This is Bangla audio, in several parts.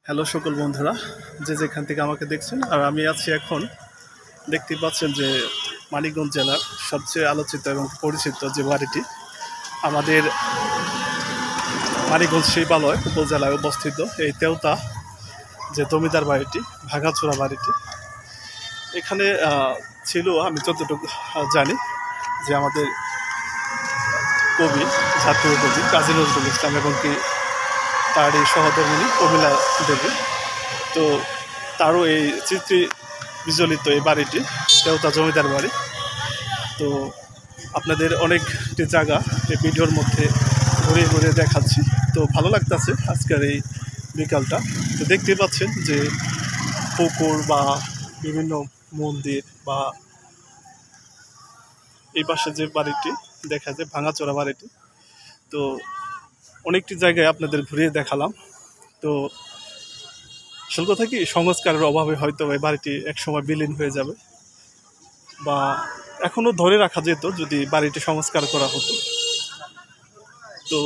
হ্যালো সকল বন্ধুরা, যে যেখান থেকে আমাকে দেখছেন। আর আমি আছি এখন, দেখতে পাচ্ছেন যে মানিকগঞ্জ জেলার সবচেয়ে আলোচিত এবং পরিচিত যে বাড়িটি আমাদের মানিকগঞ্জ শিবালয় উপজেলায় অবস্থিত, এই তেওতা যে জমিদার বাড়িটি, ভাঙাচোরা বাড়িটি। এখানে ছিল, আমি যতটুকু জানি, যে আমাদের কবি, জাতীয় কবি কাজী নজরুল ইসলাম এবং কি তার এই সহধর্মিণী কমলা দেবী। তো তারও এই চিত্রে বিজলিত এই বাড়িটি তেওতা জমিদার বাড়ি। তো আপনাদের অনেকটি জায়গা এই ভিডিওর মধ্যে ঘুরিয়ে ঘুরিয়ে দেখাচ্ছি। তো ভালো লাগতেছে আজকের এই বিকালটা। তো দেখতে পাচ্ছেন যে পুকুর বা বিভিন্ন মন্দির বা এই পাশে যে বাড়িটি দেখা যায় ভাঙাচোরা বাড়িটি, তো অনেকটি জায়গায় আপনাদের ঘুরিয়ে দেখালাম। তো আসল কথা কি, সংস্কারের অভাবে হয়তো এই বাড়িটি একসময় বিলীন হয়ে যাবে, বা এখনো ধরে রাখা যেত যদি বাড়িটি সংস্কার করা হতো। তো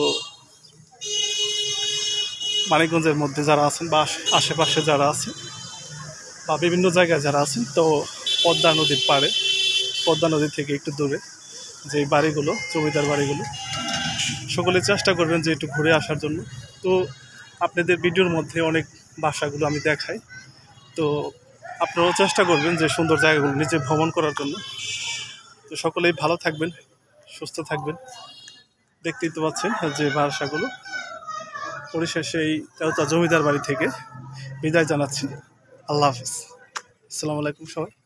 মানিকগঞ্জের মধ্যে যারা আছেন বা আশেপাশে যারা আছেন বা বিভিন্ন জায়গায় যারা আছেন, তো পদ্মা নদীর পাড়ে, পদ্মা নদী থেকে একটু দূরে যে বাড়িগুলো, জমিদার বাড়িগুলো, সকলে চেষ্টা করবেন যে একটু ঘুরে আসার জন্য। তো আপনাদের ভিডিওর মধ্যে অনেক বাসাগুলো আমি দেখাই, তো আপনারাও চেষ্টা করবেন যে সুন্দর জায়গাগুলো নিজে ভ্রমণ করার জন্য। তো সকলেই ভালো থাকবেন, সুস্থ থাকবেন। দেখতেই তো পাচ্ছেন যে বাসাগুলো। পরিশেষে এই তেওতা জমিদার বাড়ি থেকে বিদায় জানাচ্ছি। আল্লাহ হাফিজ, আসসালামু আলাইকুম সবাই।